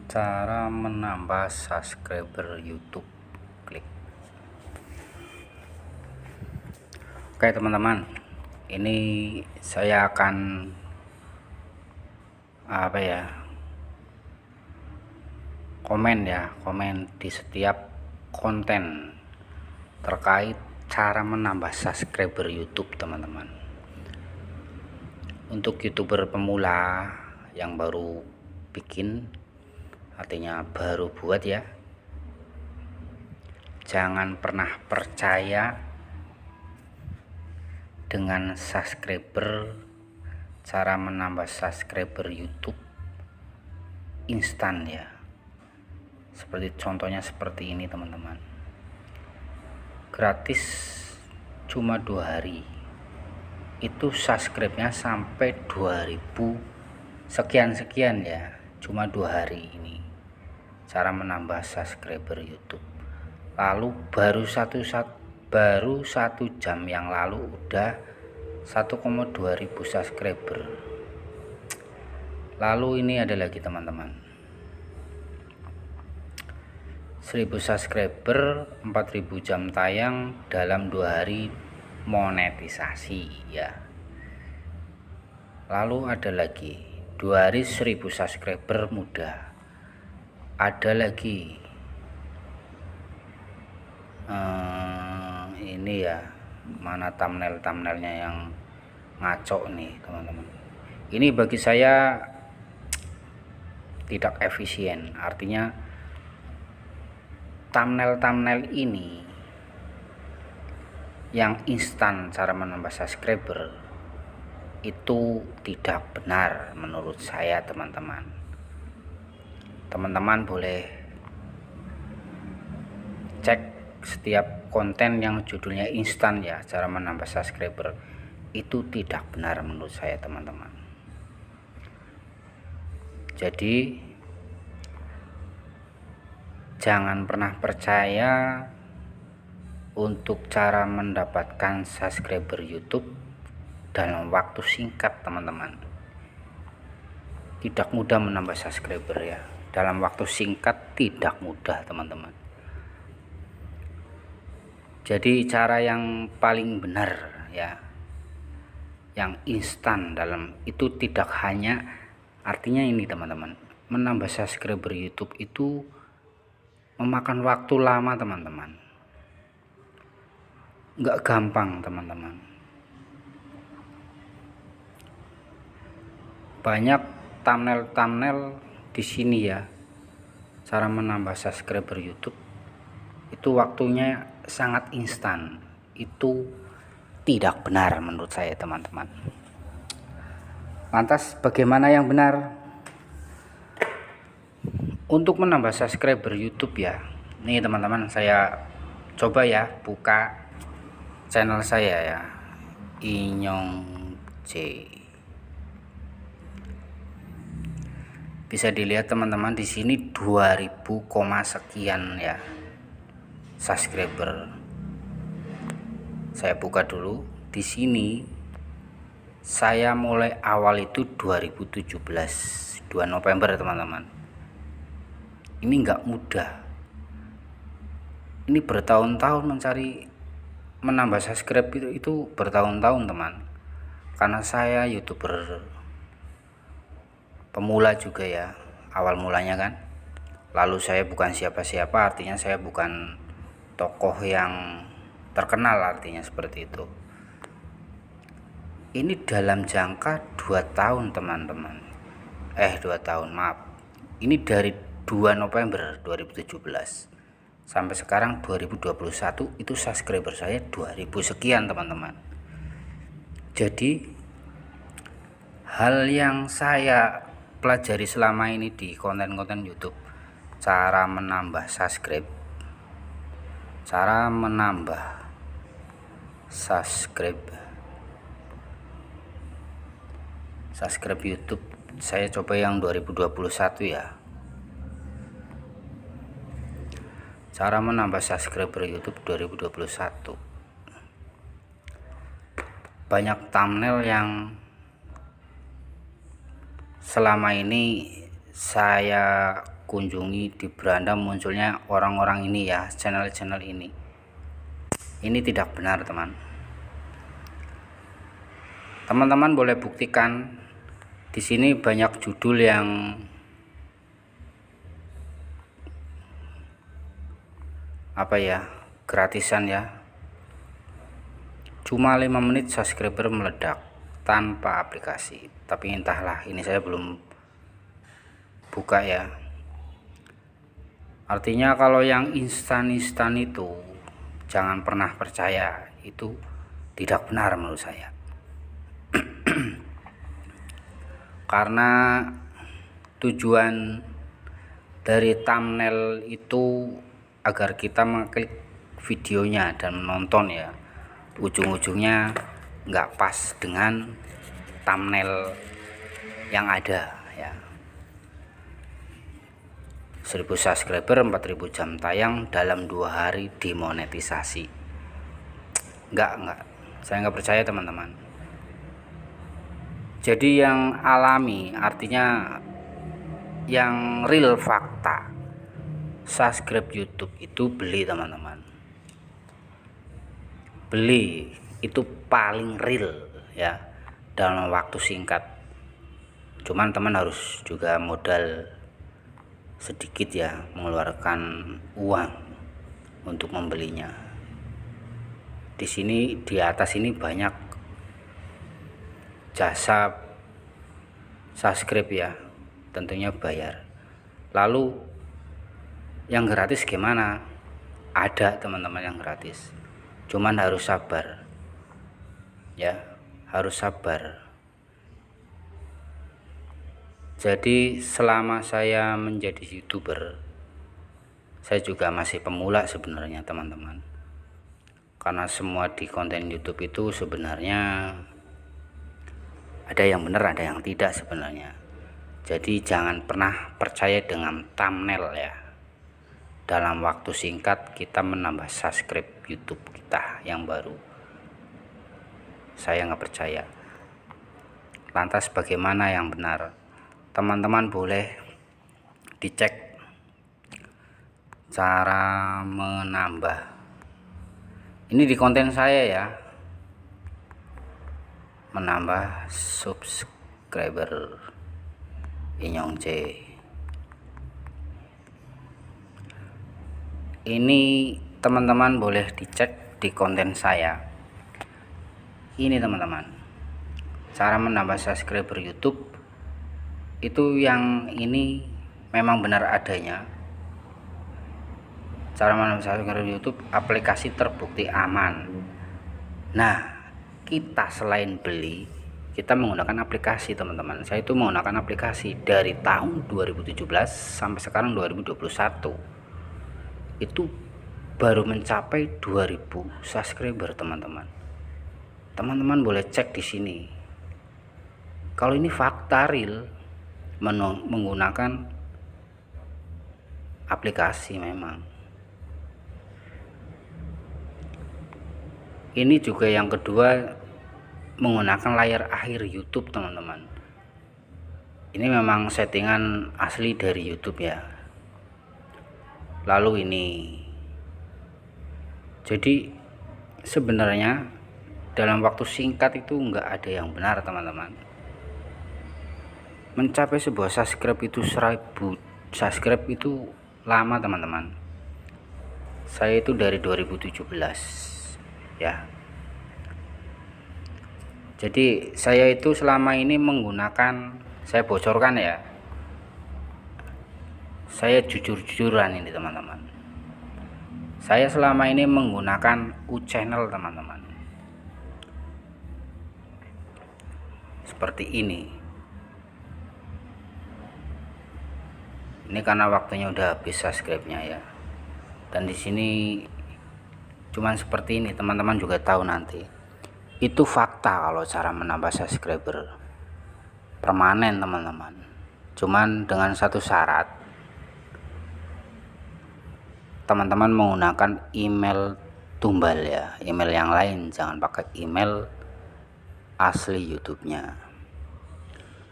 Cara menambah subscriber YouTube. Klik. Oke teman-teman, ini saya akan komen di setiap konten terkait cara menambah subscriber YouTube teman-teman. Untuk YouTuber pemula yang baru bikin, artinya baru buat ya, jangan pernah percaya dengan cara menambah subscriber YouTube instan ya. Seperti contohnya seperti ini teman-teman, gratis cuma 2 hari itu subscribe-nya sampai 2000 sekian ya, cuma 2 hari ini cara menambah subscriber YouTube. Lalu baru satu jam yang lalu udah 1,2 ribu subscriber. Lalu ini ada lagi teman-teman, 1000 subscriber, 4000 jam tayang dalam 2 hari monetisasi ya. Lalu ada lagi 2 hari 1000 subscriber mudah. Ada lagi ini ya, mana thumbnailnya yang ngaco nih teman-teman. Ini bagi saya tidak efisien, artinya thumbnail ini yang instan cara menambah subscriber itu tidak benar menurut saya teman-teman. Teman-teman boleh cek setiap konten yang judulnya instan ya, cara menambah subscriber itu tidak benar menurut saya teman-teman. Jadi jangan pernah percaya untuk cara mendapatkan subscriber YouTube dalam waktu singkat teman-teman. Tidak mudah menambah subscriber ya, dalam waktu singkat tidak mudah teman-teman. Jadi cara yang paling benar ya, yang instan dalam itu, tidak hanya artinya ini teman-teman, menambah subscriber YouTube itu memakan waktu lama teman-teman, nggak gampang teman-teman. Banyak thumbnail di sini ya, cara menambah subscriber YouTube itu waktunya sangat instan. Itu tidak benar menurut saya teman-teman. Lantas bagaimana yang benar untuk menambah subscriber YouTube ya? Nih teman-teman, saya coba ya buka channel saya ya, Inyong C. Bisa dilihat teman-teman di sini 2000, sekian ya subscriber. Saya buka dulu di sini. Saya mulai awal itu 2017, 2 November teman-teman. Ini nggak mudah. Ini bertahun-tahun mencari menambah subscribe itu bertahun-tahun teman. Karena saya YouTuber pemula juga ya, awal mulanya kan. Lalu saya bukan siapa-siapa, artinya saya bukan tokoh yang terkenal, artinya seperti itu. Ini dalam jangka 2 tahun teman-teman. 2 tahun maaf. Ini dari 2 November 2017 sampai sekarang 2021 itu subscriber saya 2000 sekian teman-teman. Jadi hal yang saya pelajari selama ini di konten-konten YouTube, cara menambah subscribe YouTube, saya coba yang 2021 ya, cara menambah subscriber YouTube 2021. Banyak thumbnail yang selama ini saya kunjungi di beranda munculnya orang-orang ini ya, channel-channel ini tidak benar teman-teman boleh buktikan. Di sini banyak judul yang gratisan ya, cuma 5 menit subscriber meledak tanpa aplikasi. Tapi entahlah, ini saya belum buka ya. Artinya kalau yang instan-instan itu jangan pernah percaya, itu tidak benar menurut saya. Karena tujuan dari thumbnail itu agar kita mengklik videonya dan menonton ya, ujung-ujungnya nggak pas dengan thumbnail yang ada ya. 1000 subscriber 4000 jam tayang dalam 2 hari dimonetisasi. Enggak, saya nggak percaya teman-teman. Jadi yang alami, artinya yang real fakta, subscribe YouTube itu beli teman-teman. Beli itu paling real ya, dalam waktu singkat. Cuman teman harus juga modal sedikit ya, mengeluarkan uang untuk membelinya. Di sini di atas ini banyak jasa subscribe ya, tentunya bayar. Lalu yang gratis gimana? Ada teman-teman yang gratis, cuman harus sabar ya, harus sabar. Jadi selama saya menjadi YouTuber, saya juga masih pemula sebenarnya teman-teman, karena semua di konten YouTube itu sebenarnya ada yang benar, ada yang tidak sebenarnya. Jadi jangan pernah percaya dengan thumbnail ya. Dalam waktu singkat kita menambah subscribe YouTube kita yang baru. Saya nggak percaya. Lantas bagaimana yang benar? Teman-teman boleh dicek cara menambah. Ini di konten saya ya, menambah subscriber Inyong C. Ini teman-teman boleh dicek di konten saya. Ini teman-teman, cara menambah subscriber YouTube itu yang ini memang benar adanya. Cara menambah subscriber YouTube, aplikasi terbukti aman. Nah, kita selain beli, kita menggunakan aplikasi teman-teman. Saya itu menggunakan aplikasi dari tahun 2017 sampai sekarang 2021. Itu baru mencapai 2000 subscriber teman-teman. Teman-teman boleh cek di sini. Kalau ini fakta real, menggunakan aplikasi memang. Ini juga yang kedua, menggunakan layar akhir YouTube teman-teman. Ini memang settingan asli dari YouTube ya. Lalu ini, jadi sebenarnya dalam waktu singkat itu enggak ada yang benar teman-teman. Mencapai sebuah subscribe itu 1000 subscribe itu lama teman-teman. Saya itu dari 2017 ya. Jadi saya itu selama ini menggunakan, saya bocorkan ya, saya jujur-jujuran ini teman-teman. Saya selama ini menggunakan U-channel teman-teman, seperti ini. Ini karena waktunya udah habis subscribe-nya ya. Dan di sini cuman seperti ini, teman-teman juga tahu nanti. Itu fakta kalau cara menambah subscriber permanen teman-teman. Cuman dengan satu syarat, teman-teman menggunakan email tumbal ya, email yang lain, jangan pakai email asli YouTube-nya.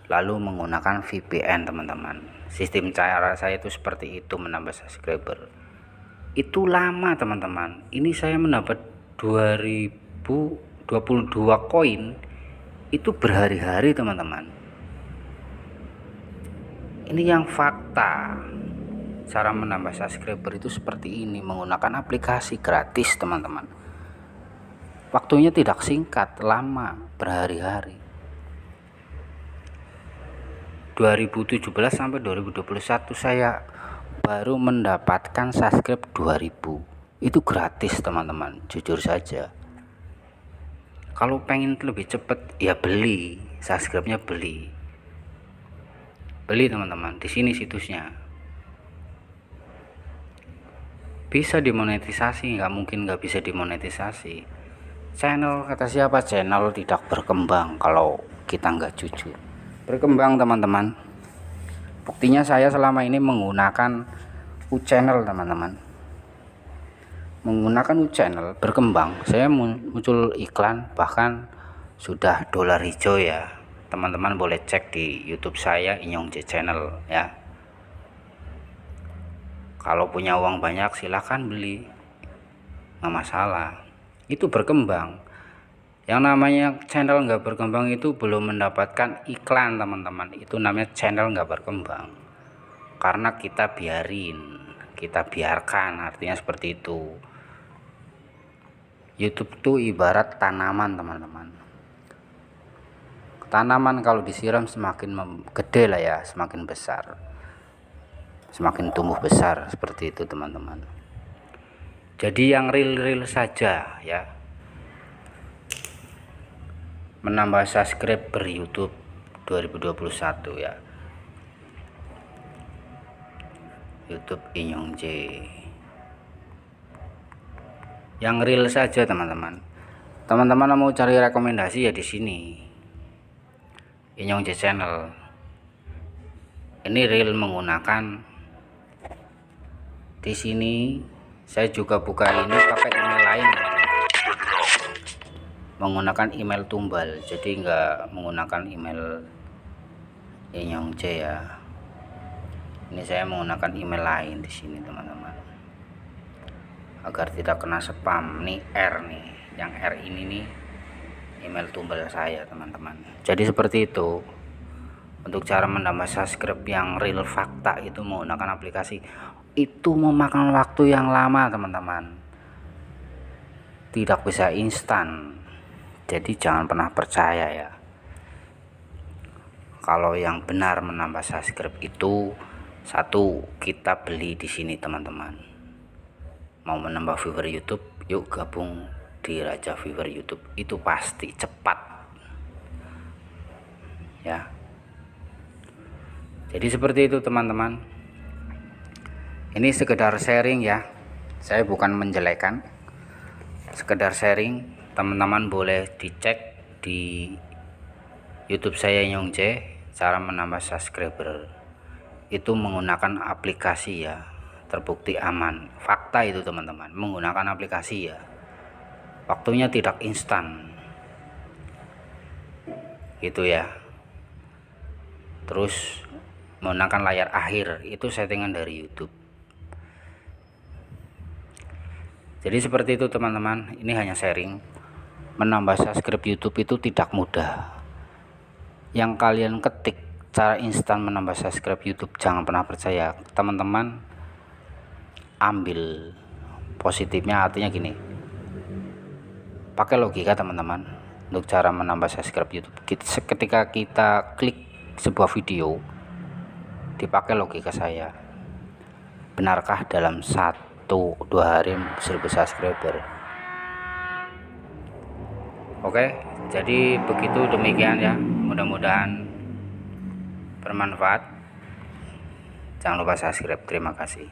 Lalu menggunakan VPN teman-teman. Sistem cara saya itu seperti itu menambah subscriber. Itu lama teman-teman. Ini saya mendapat 2022 koin itu berhari-hari teman-teman. Ini yang fakta. Cara menambah subscriber itu seperti ini, menggunakan aplikasi gratis teman-teman. Waktunya tidak singkat, lama, berhari-hari. 2017 sampai 2021 saya baru mendapatkan subscribe 2000. Itu gratis teman-teman, jujur saja. Kalau pengen lebih cepet ya beli, subscribe-nya beli teman-teman. Di sini situsnya bisa dimonetisasi, nggak mungkin nggak bisa dimonetisasi. Channel kata siapa? Channel tidak berkembang kalau kita nggak jujur. Berkembang teman-teman. Buktinya saya selama ini menggunakan U-channel teman-teman. Menggunakan U-channel berkembang. Saya muncul iklan, bahkan sudah dolar hijau ya. Teman-teman boleh cek di YouTube saya, Inyong J Channel ya. Kalau punya uang banyak silahkan beli, nggak masalah. Itu berkembang. Yang namanya channel nggak berkembang itu belum mendapatkan iklan teman-teman. Itu namanya channel nggak berkembang. Karena kita biarkan, artinya seperti itu. YouTube tuh ibarat tanaman teman-teman. Tanaman kalau disiram semakin gede lah ya, semakin besar, semakin tumbuh besar, seperti itu teman-teman. Jadi yang real saja ya, menambah subscriber YouTube 2021 ya. YouTube Inyong J. Yang real saja teman-teman. Teman-teman mau cari rekomendasi ya di sini. Inyong J Channel. Ini real menggunakan di sini. Saya juga buka ini pakai email lain. Menggunakan email tumbal, jadi enggak menggunakan email Inyong J ya. Ini saya menggunakan email lain di sini teman-teman, agar tidak kena spam. Nih R nih, yang R ini nih email tumbal saya teman-teman. Jadi seperti itu. Untuk cara menambah subscribe yang real fakta itu menggunakan aplikasi, itu memakan waktu yang lama teman-teman, tidak bisa instan. Jadi jangan pernah percaya ya. Kalau yang benar menambah subscribe itu, satu, kita beli di sini teman-teman. Mau menambah viewer YouTube, yuk gabung di Raja Viewer YouTube. Itu pasti cepat ya. Jadi seperti itu teman-teman. Ini sekedar sharing ya, saya bukan menjelekan, sekedar sharing. Teman-teman boleh dicek di YouTube saya Inyong J, cara menambah subscriber itu menggunakan aplikasi ya, terbukti aman. Fakta itu teman-teman, menggunakan aplikasi ya. Waktunya tidak instan gitu ya. Terus menggunakan layar akhir, itu settingan dari YouTube. Jadi seperti itu teman-teman. Ini hanya sharing. Menambah subscribe YouTube itu tidak mudah. Yang kalian ketik cara instan menambah subscribe YouTube, jangan pernah percaya teman-teman. Ambil positifnya, artinya gini, pakai logika teman-teman untuk cara menambah subscribe YouTube. Ketika kita klik sebuah video, dipakai logika saya, benarkah dalam 1-2 hari 1000 subscriber? Oke, jadi begitu, demikian ya. Mudah-mudahan bermanfaat. Jangan lupa subscribe. Terima kasih.